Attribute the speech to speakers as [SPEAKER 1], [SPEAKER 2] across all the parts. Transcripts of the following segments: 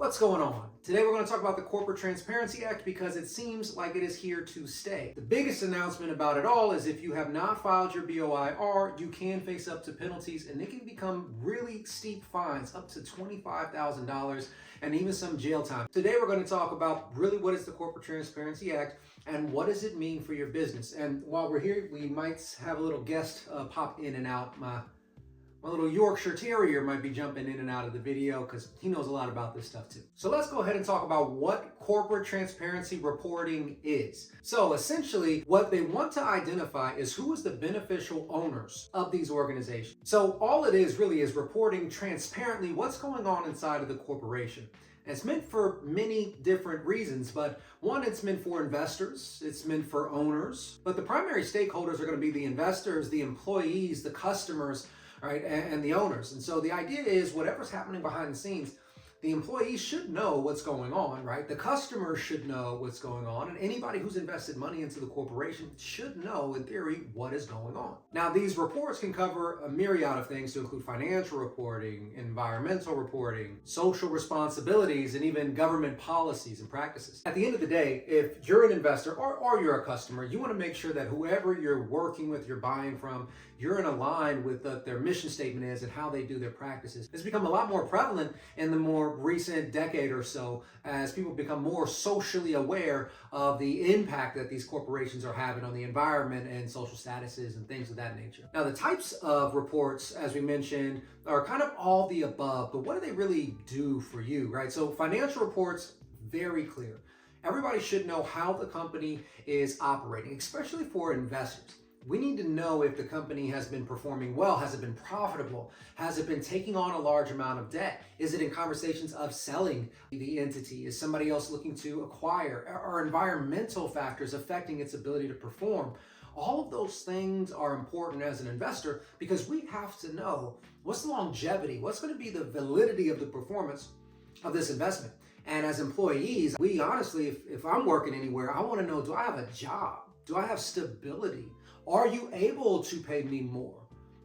[SPEAKER 1] What's going on? Today we're going to talk about the Corporate Transparency Act because it seems like it is here to stay. The biggest announcement about it all is if you have not filed your BOIR, you can face up to penalties and they can become really steep fines, up to $25,000 and even some jail time. Today we're going to talk about really what is the Corporate Transparency Act and what does it mean for your business. And while we're here, we might have a little guest pop in and out. My little Yorkshire Terrier might be jumping in and out of the video because he knows a lot about this stuff too. So let's go ahead and talk about what corporate transparency reporting is. So essentially, what they want to identify is who is the beneficial owners of these organizations. So all it is really is reporting transparently what's going on inside of the corporation. And it's meant for many different reasons, but one, it's meant for investors, it's meant for owners, but the primary stakeholders are going to be the investors, the employees, the customers, right, and the owners. And so the idea is whatever's happening behind the scenes, the employees should know what's going on, right? The customers should know what's going on, and anybody who's invested money into the corporation should know, in theory, what is going on. Now, these reports can cover a myriad of things to include financial reporting, environmental reporting, social responsibilities, and even government policies and practices. At the end of the day, if you're an investor or you're a customer, you want to make sure that whoever you're working with, you're buying from, you're in line with what their mission statement is and how they do their practices. It's become a lot more prevalent in the more recent decade or so as people become more socially aware of the impact that these corporations are having on the environment and social statuses and things of that nature. Now, the types of reports, as we mentioned, are kind of all the above, but what do they really do for you, right? So financial reports, very clear. Everybody should know how the company is operating, especially for investors. We need to know if the company has been performing well. Has it been profitable? Has it been taking on a large amount of debt? Is it in conversations of selling the entity? Is somebody else looking to acquire? Are environmental factors affecting its ability to perform? All of those things are important as an investor because we have to know what's the longevity, what's going to be the validity of the performance of this investment. And as employees, we honestly, if I'm working anywhere, I want to know, do I have a job? Do I have stability? Are you able to pay me more?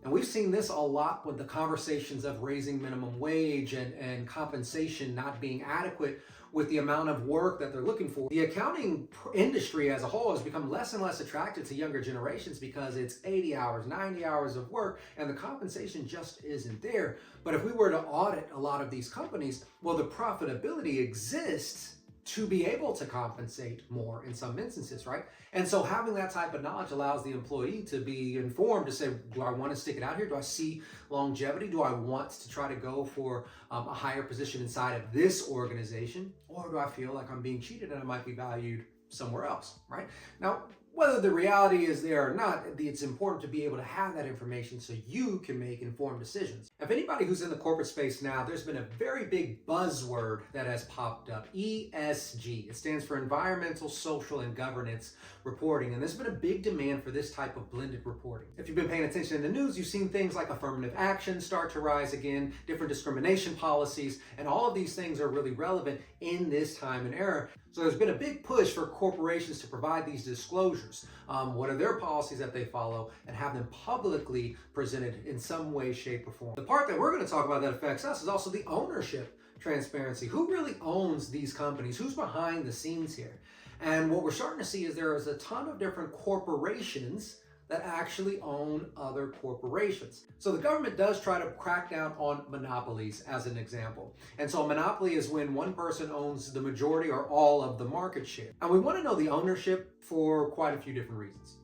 [SPEAKER 1] And we've seen this a lot with the conversations of raising minimum wage and compensation not being adequate with the amount of work that they're looking for. The accounting industry as a whole has become less and less attractive to younger generations because it's 80 hours, 90 hours of work, and the compensation just isn't there. But if we were to audit a lot of these companies, well, the profitability exists to be able to compensate more in some instances, right? And so having that type of knowledge allows the employee to be informed to say, do I want to stick it out here? Do I see longevity? Do I want to try to go for a higher position inside of this organization? Or do I feel like I'm being cheated and I might be valued somewhere else, right? Now, whether the reality is there or not, it's important to be able to have that information so you can make informed decisions. If anybody who's in the corporate space now, there's been a very big buzzword that has popped up, ESG. It stands for Environmental, Social, and Governance Reporting, and there's been a big demand for this type of blended reporting. If you've been paying attention in the news, you've seen things like affirmative action start to rise again, different discrimination policies, and all of these things are really relevant in this time and era. So there's been a big push for corporations to provide these disclosures. What are their policies that they follow and have them publicly presented in some way, shape, or form. The part that we're going to talk about that affects us is also the ownership transparency. Who really owns these companies? Who's behind the scenes here? And what we're starting to see is there is a ton of different corporations that actually own other corporations. So the government does try to crack down on monopolies as an example. And so a monopoly is when one person owns the majority or all of the market share. And we want to know the ownership for quite a few different reasons.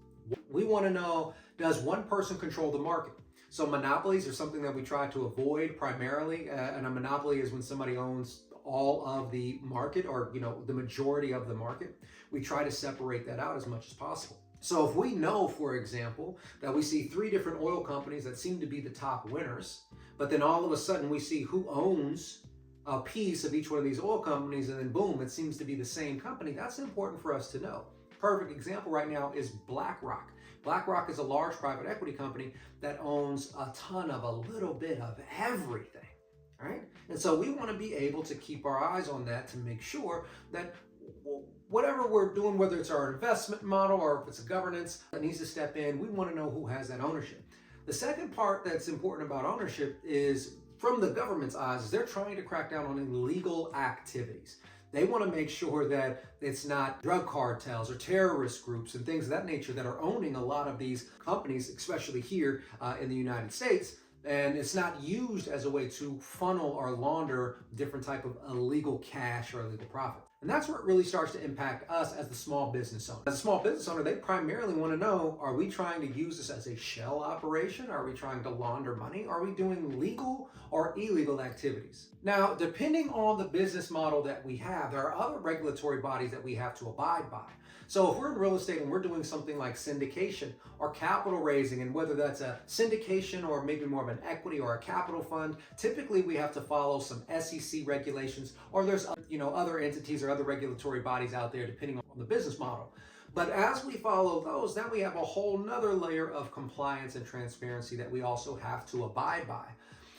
[SPEAKER 1] We want to know, does one person control the market? So monopolies are something that we try to avoid primarily, and a monopoly is when somebody owns all of the market or the majority of the market. We try to separate that out as much as possible. So if we know, for example, that we see 3 different oil companies that seem to be the top winners, but then all of a sudden we see who owns a piece of each one of these oil companies, and then boom, it seems to be the same company, that's important for us to know. Perfect example right now is BlackRock. BlackRock is a large private equity company that owns a ton of a little bit of everything, right? And so we want to be able to keep our eyes on that to make sure that whatever we're doing, whether it's our investment model or if it's a governance that needs to step in, we want to know who has that ownership. The second part that's important about ownership is from the government's eyes is they're trying to crack down on illegal activities. They want to make sure that it's not drug cartels or terrorist groups and things of that nature that are owning a lot of these companies, especially here in the United States. And it's not used as a way to funnel or launder different type of illegal cash or illegal profit. And that's where it really starts to impact us as the small business owner. As a small business owner, they primarily want to know, are we trying to use this as a shell operation? Are we trying to launder money? Are we doing legal or illegal activities? Now, depending on the business model that we have, there are other regulatory bodies that we have to abide by. So if we're in real estate and we're doing something like syndication or capital raising, and whether that's a syndication or maybe more of an equity or a capital fund, typically we have to follow some SEC regulations, or there's other entities or other regulatory bodies out there depending on the business model. But as we follow those, then we have a whole nother layer of compliance and transparency that we also have to abide by.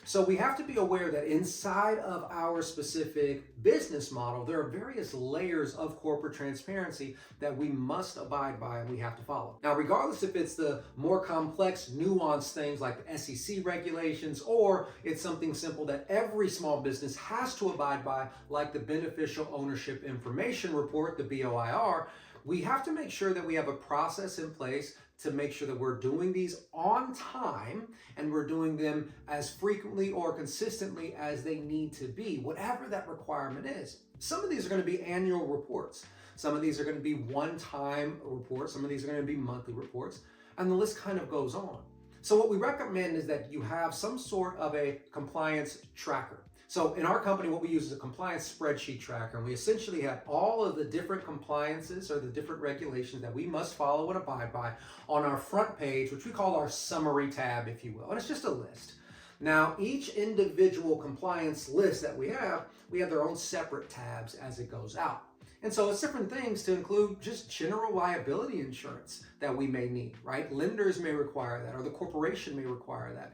[SPEAKER 1] So we have to be aware that inside of our specific business model, there are various layers of corporate transparency that we must abide by and we have to follow. Now, regardless if it's the more complex, nuanced things like the SEC regulations, or it's something simple that every small business has to abide by, like the Beneficial Ownership Information Report, the BOIR, we have to make sure that we have a process in place to make sure that we're doing these on time and we're doing them as frequently or consistently as they need to be, whatever that requirement is. Some of these are going to be annual reports. Some of these are going to be one-time reports. Some of these are going to be monthly reports, and the list kind of goes on. So what we recommend is that you have some sort of a compliance tracker. So in our company, what we use is a compliance spreadsheet tracker, and we essentially have all of the different compliances or the different regulations that we must follow and abide by on our front page, which we call our summary tab, if you will. And it's just a list. Now, each individual compliance list that we have their own separate tabs as it goes out. And so it's different things to include just general liability insurance that we may need, right? Lenders may require that, or the corporation may require that.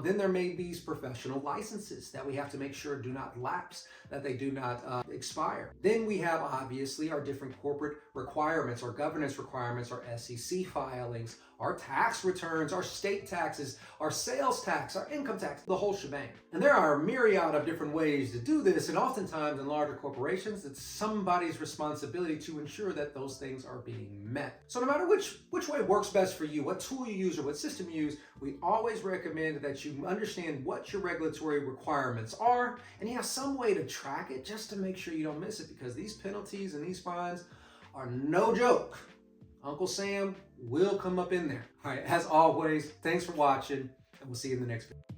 [SPEAKER 1] Then there may be professional licenses that we have to make sure do not lapse, that they do not expire. Then we have obviously our different corporate requirements, our governance requirements, our SEC filings, our tax returns, our state taxes, our sales tax, our income tax, the whole shebang. And there are a myriad of different ways to do this, and oftentimes in larger corporations, it's somebody's responsibility to ensure that those things are being met. So no matter which way works best for you, what tool you use or what system you use, we always recommend that you understand what your regulatory requirements are, and you have some way to track it just to make sure you don't miss it, because these penalties and these fines are no joke. Uncle Sam will come up in there. All right, as always, thanks for watching, and we'll see you in the next video.